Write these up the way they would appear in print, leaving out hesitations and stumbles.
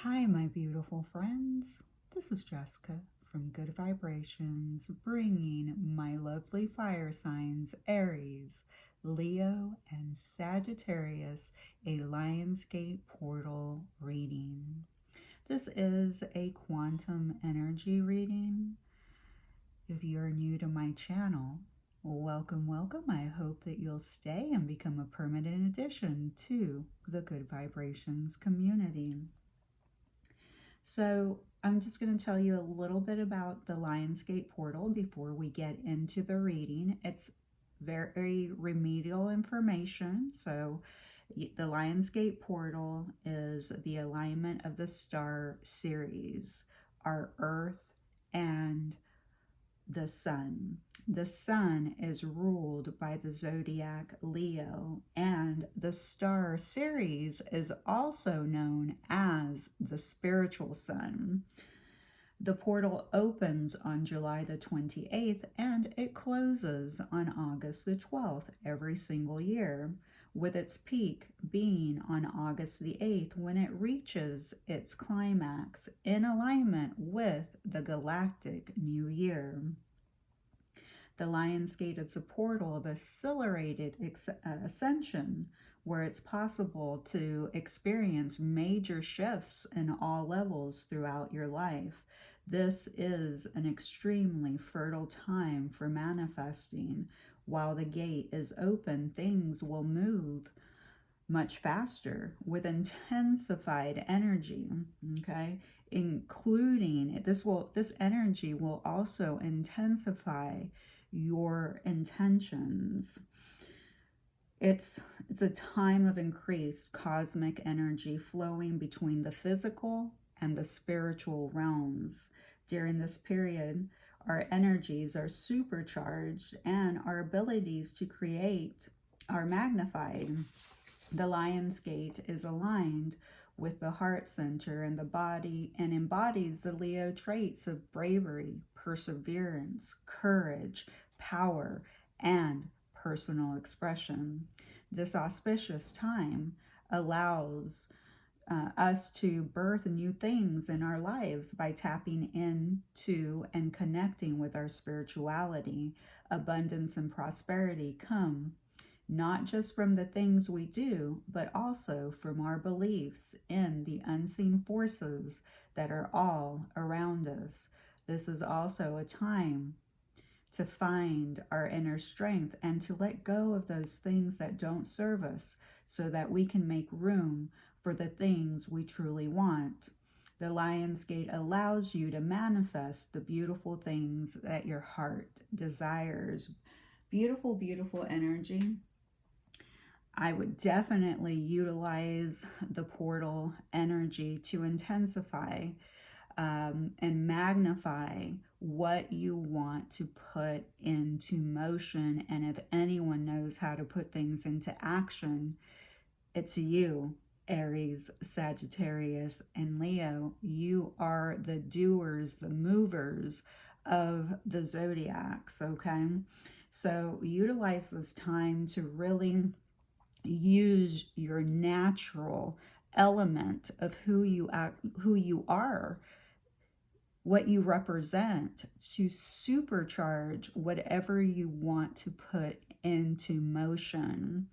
Hi, my beautiful friends. This is Jessica from Good Vibrations, bringing my lovely fire signs Aries, Leo, and Sagittarius a Lionsgate portal reading. This is a quantum energy reading. If you're new to my channel, welcome, welcome. I hope that you'll stay and become a permanent addition to the Good Vibrations community. So I'm just going to tell you a little bit about the Lionsgate portal before we get into the reading. It's very remedial information. So the Lionsgate portal is the alignment of the star series, our Earth and the sun. The sun is ruled by the zodiac Leo, and the star series is also known as the spiritual sun. The portal opens on July the 28th and it closes on August the 12th every single year, with its peak being on August the 8th when it reaches its climax in alignment with the galactic new year. The Lionsgate is a portal of accelerated ascension where it's possible to experience major shifts in all levels throughout your life. This is an extremely fertile time for manifesting. While the gate is open, things will move much faster with intensified energy, okay, including this energy will also intensify your intentions. It's a time of increased cosmic energy flowing between the physical and the spiritual realms. During this period, our energies are supercharged and our abilities to create are magnified. The Lionsgate is aligned with the heart center and the body and embodies the Leo traits of bravery, perseverance, courage, power, and personal expression. This auspicious time allows us to birth new things in our lives by tapping into and connecting with our spirituality. Abundance and prosperity come not just from the things we do, but also from our beliefs in the unseen forces that are all around us. This is also a time to find our inner strength and to let go of those things that don't serve us so that we can make room for the things we truly want. The Lionsgate allows you to manifest the beautiful things that your heart desires. Beautiful, beautiful energy. I would definitely utilize the portal energy to intensify and magnify what you want to put into motion. And if anyone knows how to put things into action, it's you, Aries, Sagittarius, and Leo. You are the doers, the movers of the zodiacs, okay? So utilize this time to really use your natural element of who you are, what you represent, to supercharge whatever you want to put into motion.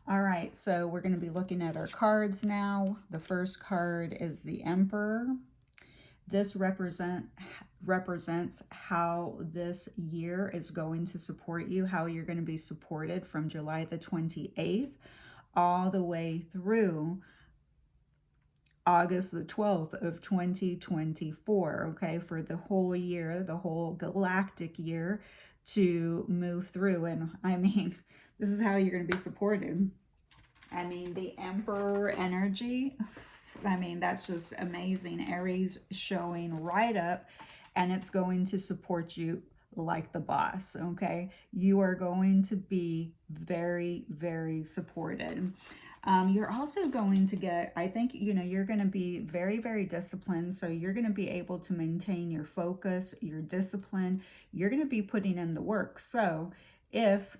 All right, so we're going to be looking at our cards now. The first card is the Emperor. This represents how this year is going to support you, how you're going to be supported from July the 28th all the way through August the 12th of 2024, okay, for the whole year, the whole galactic year to move through. And I mean, this is how you're going to be supported. I mean, the Emperor energy, I mean, that's just amazing. Aries showing right up, and it's going to support you like the boss, okay? You are going to be very, very supported. You're also going to get, I think, you're going to be very, very disciplined. So you're going to be able to maintain your focus, your discipline. You're going to be putting in the work. So if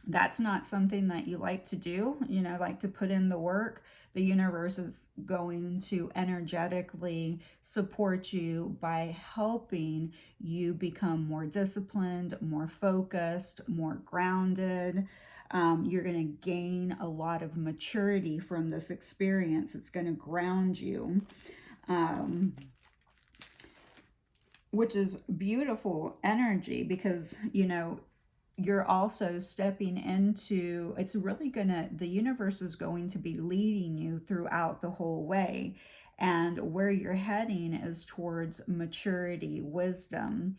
that's not something that you like to do, like to put in the work, The universe is going to energetically support you by helping you become more disciplined, more focused, more grounded. You're going to gain a lot of maturity from this experience. It's going to ground you. Which is beautiful energy, because you're also stepping into, it's really gonna, the universe is going to be leading you throughout the whole way, and where you're heading is towards maturity, wisdom,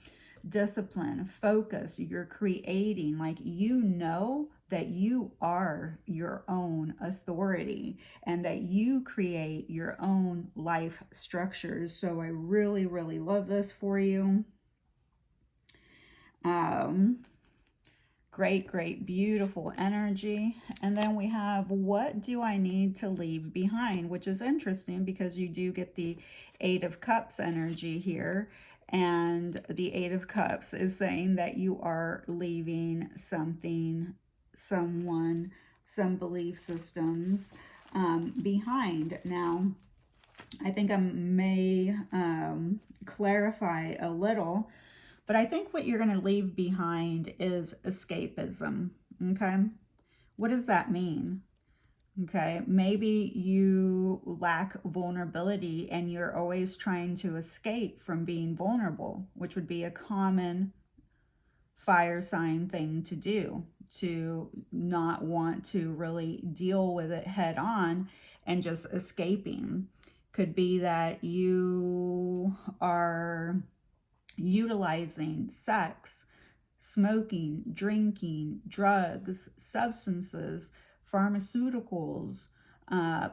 discipline, focus. You're creating, like, that you are your own authority and that you create your own life structures. So I really, really love this for you. Great, beautiful energy. And then we have, what do I need to leave behind? Which is interesting because you do get the Eight of Cups energy here. And the Eight of Cups is saying that you are leaving something, someone, some belief systems behind. Now, I think I may clarify a little, but I think what you're going to leave behind is escapism, okay? What does that mean? Okay, maybe you lack vulnerability and you're always trying to escape from being vulnerable, which would be a common fire sign thing to do, to not want to really deal with it head on and just escaping. Could be that you are utilizing sex, smoking, drinking, drugs, substances, pharmaceuticals,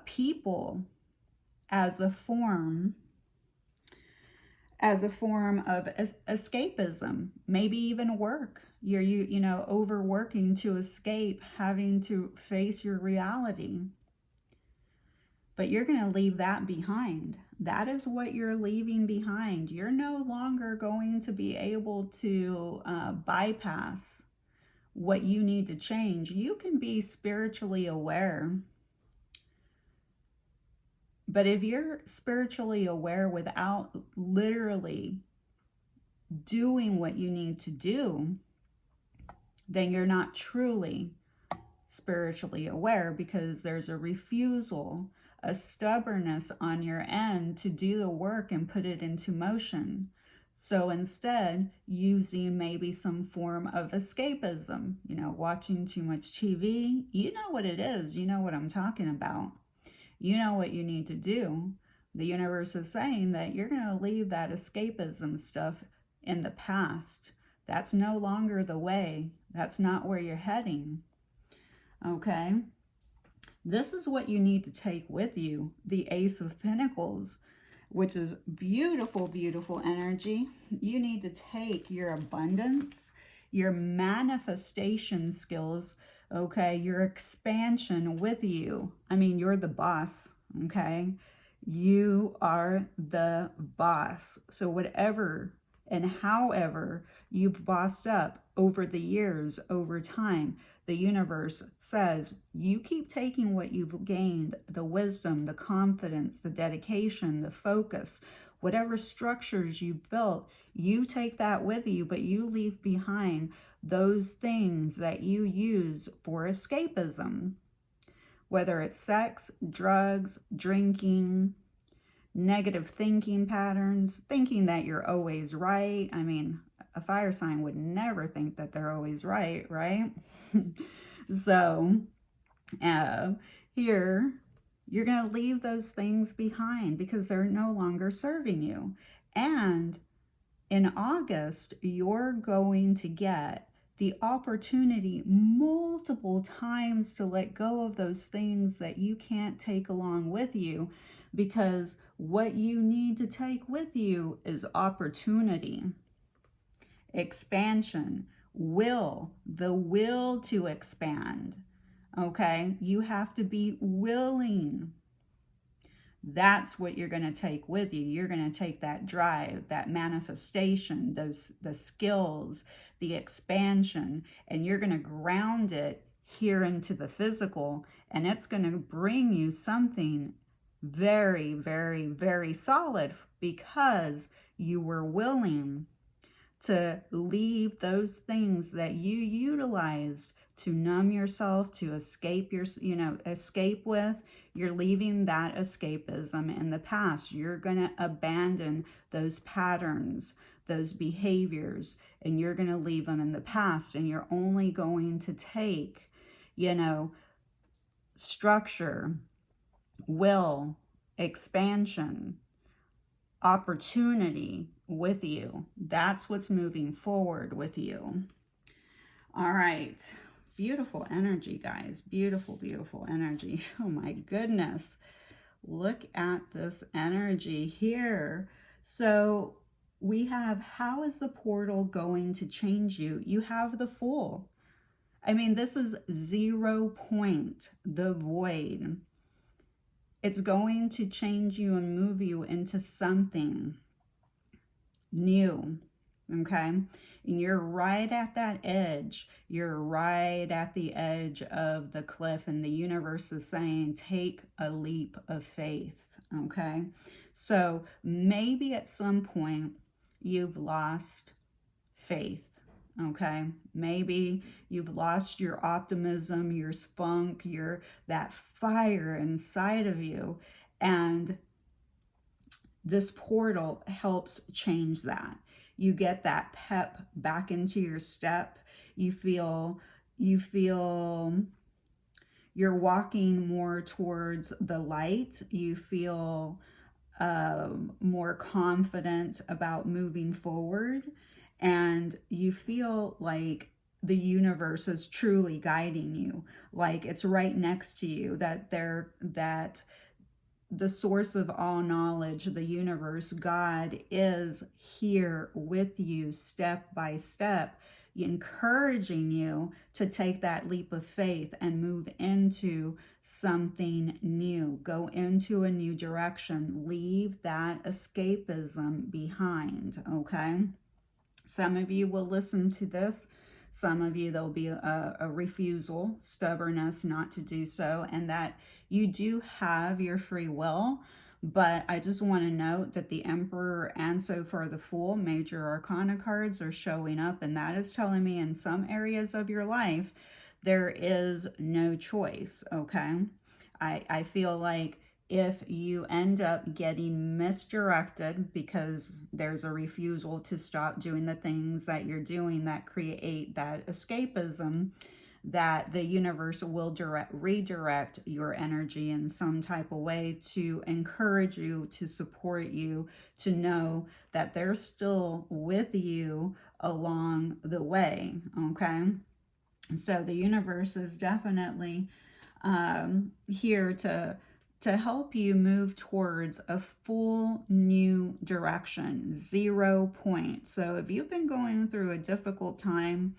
people as a form of escapism. Maybe even work. You're overworking to escape having to face your reality. But you're going to leave that behind. That is what you're leaving behind. You're no longer going to be able to bypass what you need to change. You can be spiritually aware. But if you're spiritually aware without literally doing what you need to do, then you're not truly spiritually aware, because there's a refusal, a stubbornness on your end to do the work and put it into motion. So instead, using maybe some form of escapism, watching too much TV, you know what it is, you know what I'm talking about. You know what you need to do. The universe is saying that you're going to leave that escapism stuff in the past. That's no longer the way. That's not where you're heading. Okay? This is what you need to take with you, the Ace of Pentacles, which is beautiful, beautiful energy. You need to take your abundance, your manifestation skills, okay, your expansion with you. I mean, you're the boss, okay? You are the boss. So whatever and however you've bossed up over the years, over time, the universe says, you keep taking what you've gained, the wisdom, the confidence, the dedication, the focus, whatever structures you've built, you take that with you, but you leave behind those things that you use for escapism, whether it's sex, drugs, drinking, negative thinking patterns, thinking that you're always right. I mean, a fire sign would never think that they're always right? So here, you're going to leave those things behind because they're no longer serving you. And in August, you're going to get the opportunity multiple times to let go of those things that you can't take along with you, because what you need to take with you is opportunity, expansion, the will to expand. Okay? You have to be willing. That's what you're going to take with you. You're going to take that drive, that manifestation, the skills, the expansion, and you're going to ground it here into the physical, and it's going to bring you something very, very, very solid because you were willing to leave those things that you utilized to numb yourself, to escape escape with. You're leaving that escapism in the past. You're going to abandon those patterns, those behaviors, and you're going to leave them in the past. And you're only going to take, structure, will, expansion, opportunity with you. That's what's moving forward with you. All right. Beautiful energy, guys. Beautiful, beautiful energy. Oh my goodness. Look at this energy here. So we have, how is the portal going to change you? You have the Fool. I mean, this is 0 point, the void. It's going to change you and move you into something new, okay? And you're right at that edge. You're right at the edge of the cliff, and the universe is saying, take a leap of faith, okay? So maybe at some point you've lost faith. Okay, maybe you've lost your optimism, your spunk, that fire inside of you, and this portal helps change that. You get that pep back into your step. You feel you're walking more towards the light. You feel more confident about moving forward, and you feel like the universe is truly guiding you, like it's right next to you, that the source of all knowledge, the universe, God, is here with you step by step, encouraging you to take that leap of faith and move into something new. Go into a new direction. Leave that escapism behind, okay? Some of you will listen to this. Some of you, there'll be a refusal, stubbornness not to do so, and that you do have your free will. But I just want to note that the Emperor and so far the Fool, major arcana cards, are showing up, and that is telling me in some areas of your life there is no choice, okay? I feel like if you end up getting misdirected because there's a refusal to stop doing the things that you're doing that create that escapism, that the universe will redirect your energy in some type of way to encourage you, to support you, to know that they're still with you along the way, okay? So the universe is definitely here to help you move towards a full new direction, 0 point. So if you've been going through a difficult time,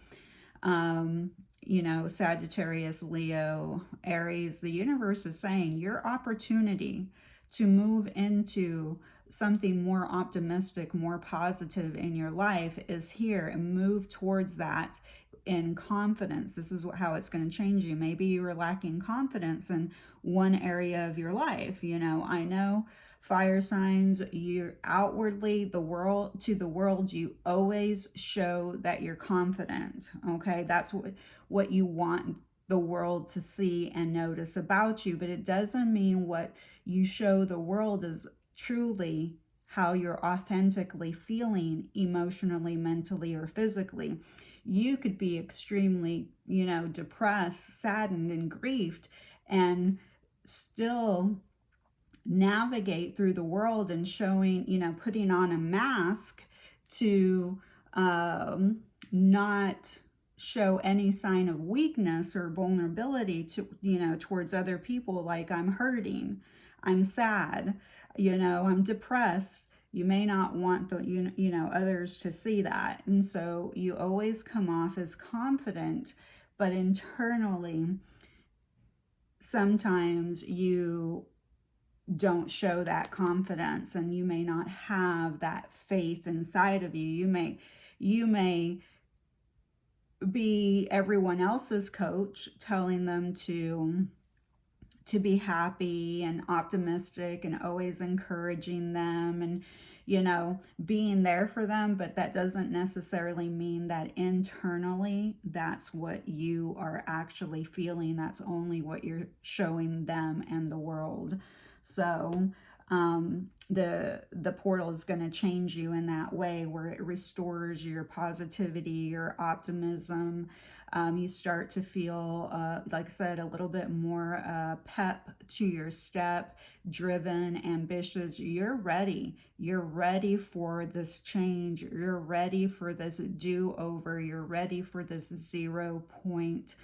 Sagittarius, Leo, Aries, the universe is saying your opportunity to move into something more optimistic, more positive in your life is here, and move towards that in confidence. This is how it's going to change you. Maybe you were lacking confidence in one area of your life. I know fire signs, you're outwardly to the world, you always show that you're confident. Okay, that's what you want the world to see and notice about you, but it doesn't mean what you show the world is truly how you're authentically feeling emotionally, mentally, or physically. You could be extremely, depressed, saddened, and grieved, and still navigate through the world and showing, putting on a mask to not show any sign of weakness or vulnerability to, towards other people, like I'm hurting, I'm sad, I'm depressed. You may not want others to see that. And so you always come off as confident, but internally, sometimes you don't show that confidence, and you may not have that faith inside of you. You may be everyone else's coach, telling them to be happy and optimistic and always encouraging them and, being there for them. But that doesn't necessarily mean that internally that's what you are actually feeling. That's only what you're showing them and the world. So the portal is going to change you in that way, where it restores your positivity, your optimism. You start to feel, like I said, a little bit more pep to your step, driven, ambitious. You're ready. You're ready for this change. You're ready for this do-over. You're ready for this 0 point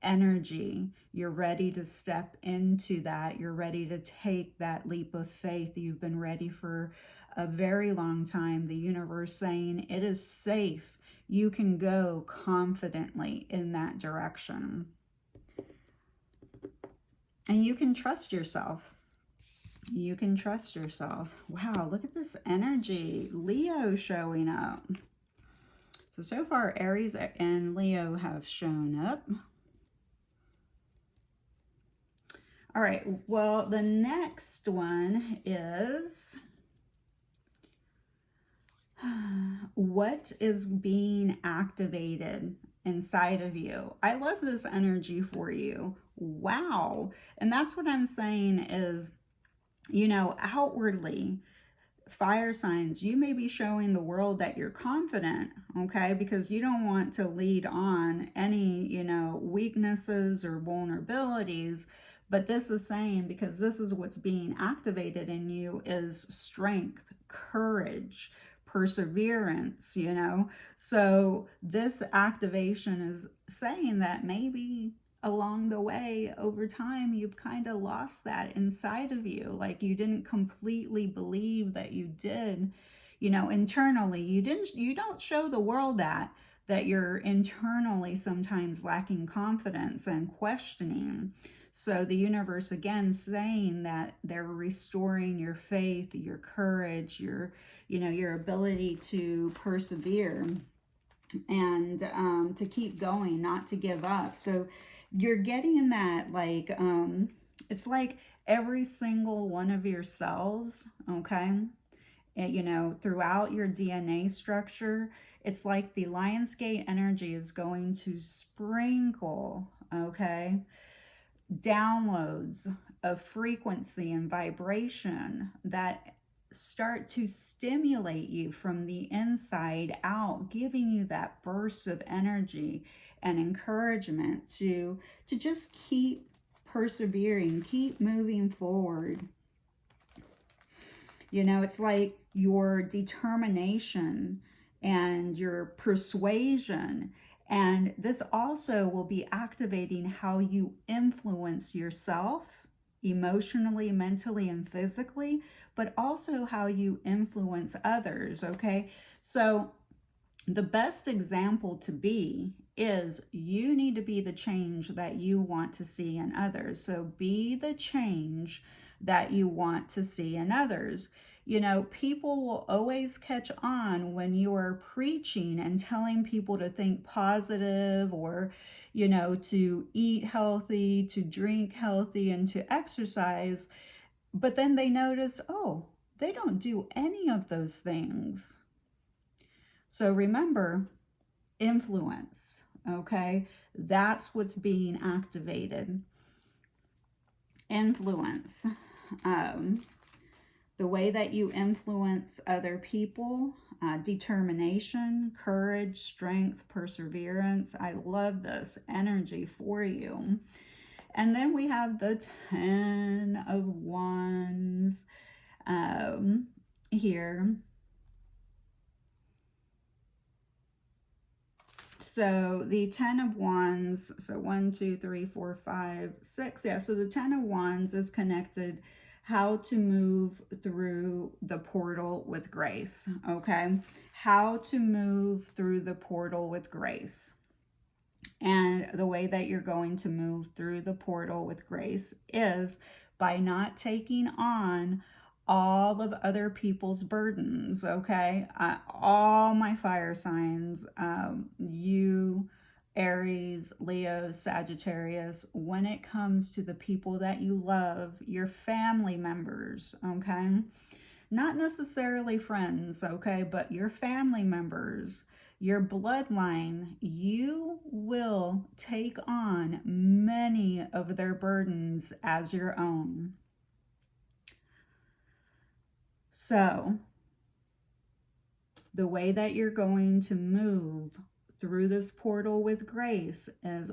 energy. You're ready to step into that. You're ready to take that leap of faith. You've been ready for a very long time. The universe saying it is safe. You can go confidently in that direction. And you can trust yourself. You can trust yourself. Wow, look at this energy. Leo showing up. So far, Aries and Leo have shown up. All right, well, the next one is what is being activated inside of you. I love this energy for you. Wow. And that's what I'm saying is, outwardly, fire signs, you may be showing the world that you're confident, okay? Because you don't want to lead on any, weaknesses or vulnerabilities. But this is saying, because this is what's being activated in you, is strength, courage, perseverance, So this activation is saying that maybe along the way, over time, you've kind of lost that inside of you. Like you didn't completely believe that you did, internally. You don't show the world that you're internally sometimes lacking confidence and questioning. So the universe again saying that they're restoring your faith, your courage, your ability to persevere and to keep going, not to give up. So you're getting that, like, it's like every single one of your cells, okay, and, throughout your DNA structure, it's like the Lionsgate energy is going to sprinkle, okay, downloads of frequency and vibration that start to stimulate you from the inside out, giving you that burst of energy and encouragement to just keep persevering, keep moving forward. It's like your determination and your persuasion. And this also will be activating how you influence yourself emotionally, mentally, and physically, but also how you influence others, okay? So the best example to be is you need to be the change that you want to see in others. So be the change that you want to see in others. People will always catch on when you are preaching and telling people to think positive or, to eat healthy, to drink healthy, and to exercise. But then they notice, oh, they don't do any of those things. So remember, influence, okay? That's what's being activated. Influence. The way that you influence other people, determination, courage, strength, perseverance. I love this energy for you. And then we have the 10 of Wands here. So the 10 of Wands, so 1, 2, 3, 4, 5, 6. Yeah, so the 10 of Wands is connected how to move through the portal with grace, okay? How to move through the portal with grace. And the way that you're going to move through the portal with grace is by not taking on all of other people's burdens, okay? All my fire signs, you Aries, Leo, Sagittarius, when it comes to the people that you love, your family members, okay? Not necessarily friends, okay, but your family members, your bloodline, you will take on many of their burdens as your own. So, the way that you're going to move through this portal with grace is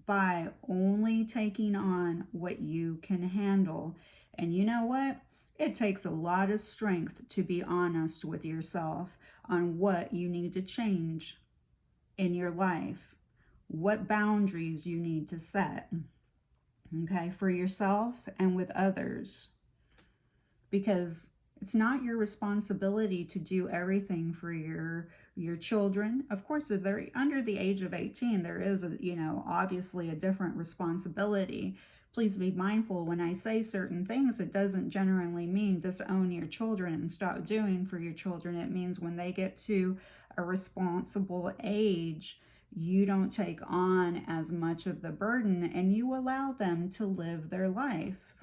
by only taking on what you can handle. And you know what? It takes a lot of strength to be honest with yourself on what you need to change in your life, what boundaries you need to set, okay, for yourself and with others. Because it's not your responsibility to do everything for your children. Of course, if they're under the age of 18, there is obviously a different responsibility. Please be mindful when I say certain things, it doesn't generally mean disown your children and stop doing for your children. It means when they get to a responsible age, you don't take on as much of the burden and you allow them to live their life,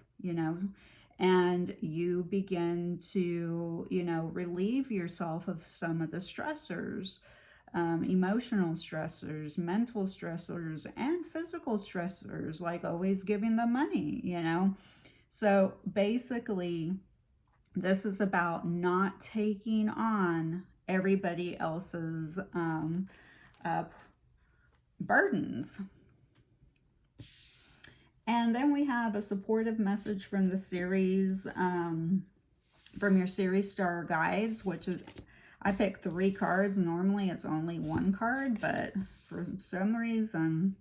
and you begin to, relieve yourself of some of the stressors, emotional stressors, mental stressors, and physical stressors, like always giving them money, So basically, this is about not taking on everybody else's burdens. And then we have a supportive message from the series, from your series star guides, which is, I picked 3 cards. Normally it's only 1 card, but for some reason,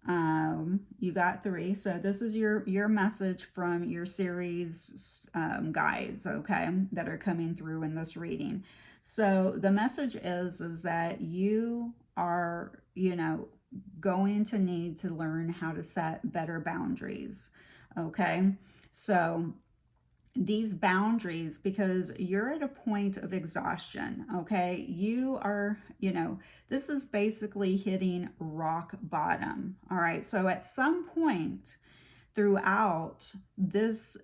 you got 3. So this is your message from your series guides, okay, that are coming through in this reading. So the message is that you are, going to need to learn how to set better boundaries, okay? So these boundaries, because you're at a point of exhaustion, okay? You are, this is basically hitting rock bottom, all right? So at some point throughout this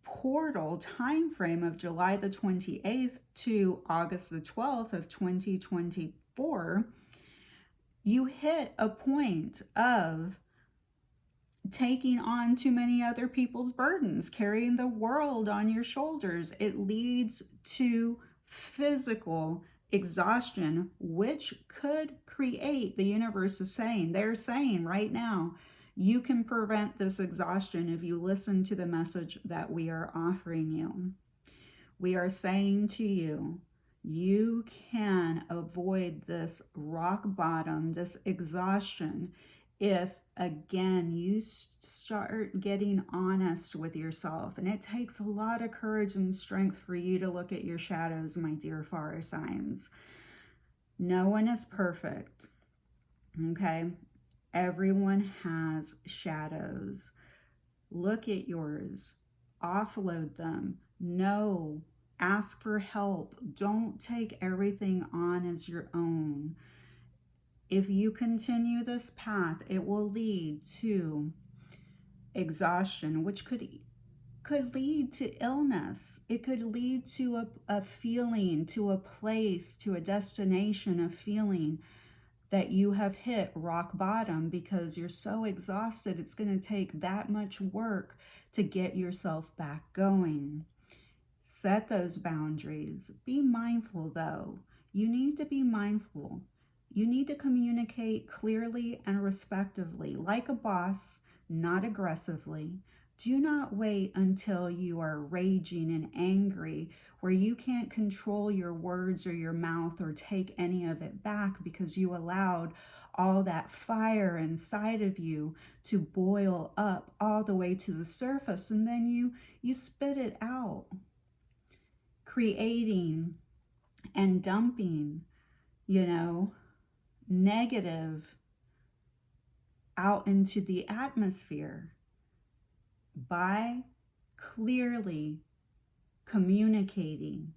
portal time frame of July the 28th to August the 12th of 2024, you hit a point of taking on too many other people's burdens, carrying the world on your shoulders. It leads to physical exhaustion, which could create, the universe is saying, they're saying right now, you can prevent this exhaustion if you listen to the message that we are offering you. We are saying to you, you can avoid this rock bottom, this exhaustion, if again you start getting honest with yourself. And it takes a lot of courage and strength for you to look at your shadows, my dear fire signs. No one is perfect, okay? Everyone has shadows. Look at yours, offload them. No, ask for help. Don't take everything on as your own. If you continue this path, it will lead to exhaustion, which could lead to illness. It could lead to a feeling, to a place, to a destination, a feeling that you have hit rock bottom because you're so exhausted. It's going to take that much work to get yourself back going. Set those boundaries. Be mindful, though. You need to be mindful. You need to communicate clearly and respectively, like a boss, not aggressively. Do not wait until you are raging and angry, where you can't control your words or your mouth or take any of it back because you allowed all that fire inside of you to boil up all the way to the surface, and then you spit it out, creating and dumping, negative out into the atmosphere. By clearly communicating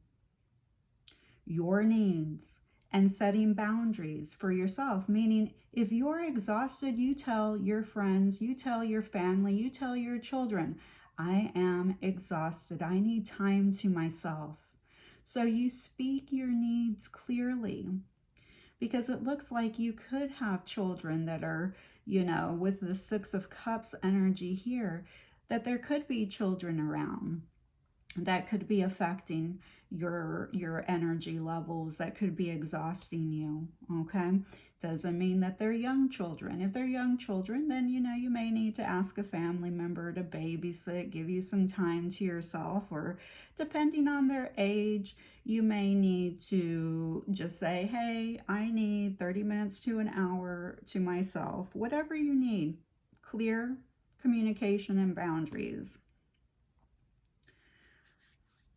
your needs and setting boundaries for yourself. Meaning, if you're exhausted, you tell your friends, you tell your family, you tell your children, I am exhausted. I need time to myself. So you speak your needs clearly, because it looks like you could have children that are, with the Six of Cups energy here, that there could be children around that could be affecting your energy levels, that could be exhausting you. Okay, doesn't mean that they're young children. If they're young children, then you may need to ask a family member to babysit, give you some time to yourself, or depending on their age, you may need to just say, hey, I need 30 minutes to an hour to myself. Whatever you need. Clear communication and boundaries.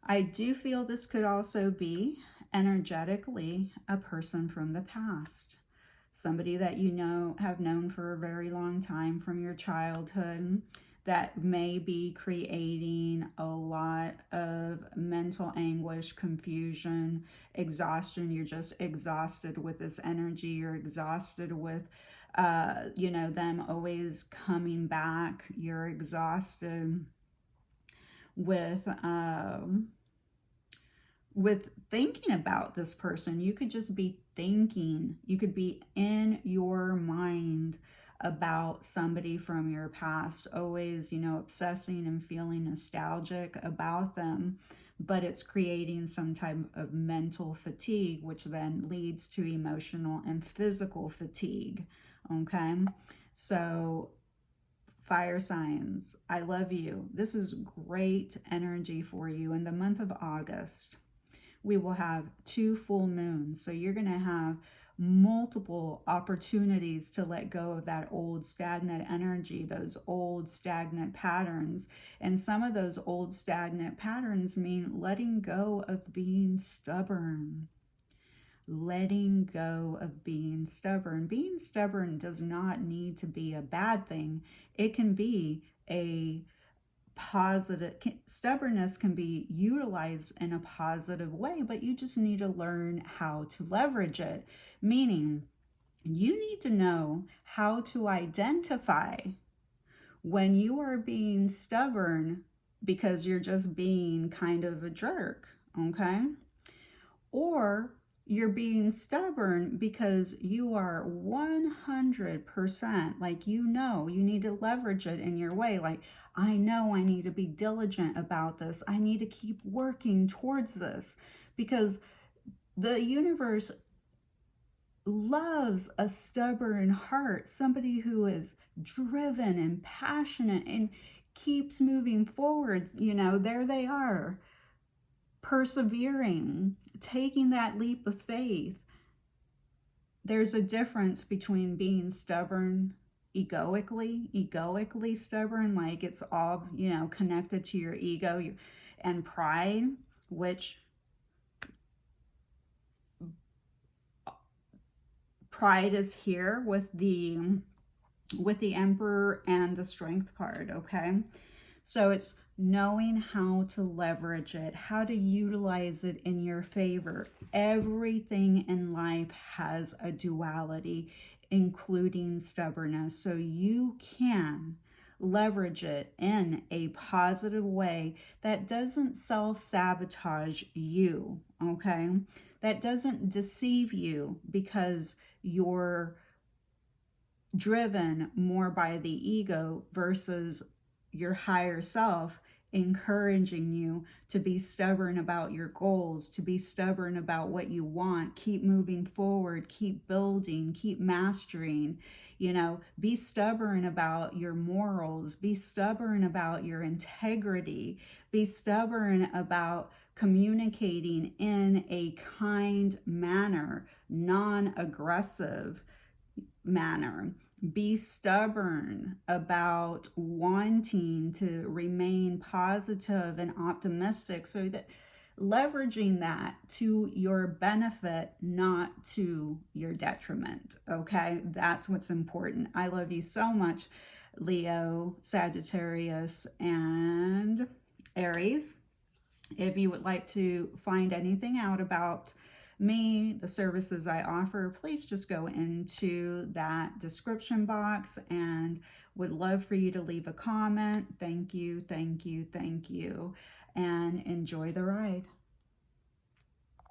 I do feel this could also be energetically a person from the past. Somebody that have known for a very long time from your childhood, that may be creating a lot of mental anguish, confusion, exhaustion. You're just exhausted with this energy. You're exhausted with, them always coming back. You're exhausted with thinking about this person. You could just be thinking, you could be in your mind about somebody from your past, always, obsessing and feeling nostalgic about them, but it's creating some type of mental fatigue, which then leads to emotional and physical fatigue. Okay, so fire signs, I love you. This is great energy for you. In the month of August, we will have 2 full moons. So you're going to have multiple opportunities to let go of that old stagnant energy, those old stagnant patterns. And some of those old stagnant patterns mean letting go of being stubborn. Letting go of being stubborn. Being stubborn does not need to be a bad thing. It can be a positive. Stubbornness can be utilized in a positive way, but you just need to learn how to leverage it. Meaning, you need to know how to identify when you are being stubborn because you're just being kind of a jerk, okay? Or you're being stubborn because you are 100% like, you need to leverage it in your way. Like, I know I need to be diligent about this. I need to keep working towards this, because the universe loves a stubborn heart, somebody who is driven and passionate and keeps moving forward. There they are, persevering, taking that leap of faith. There's a difference between being stubborn egoically stubborn, like it's all, connected to your ego, and pride, which pride is here with the Emperor and the Strength card, okay? So it's knowing how to leverage it, how to utilize it in your favor. Everything in life has a duality, including stubbornness. So you can leverage it in a positive way that doesn't self-sabotage you, okay? That doesn't deceive you because you're driven more by the ego versus your higher self encouraging you to be stubborn about your goals, to be stubborn about what you want, keep moving forward, keep building, keep mastering, be stubborn about your morals, be stubborn about your integrity, be stubborn about communicating in a kind manner, non-aggressive manner. Be stubborn about wanting to remain positive and optimistic, so that leveraging that to your benefit, not to your detriment. Okay, that's what's important. I love you so much, Leo, Sagittarius, and Aries. If you would like to find anything out about me, the services I offer, please just go into that description box, and would love for you to leave a comment. Thank you, thank you, thank you, and enjoy the ride.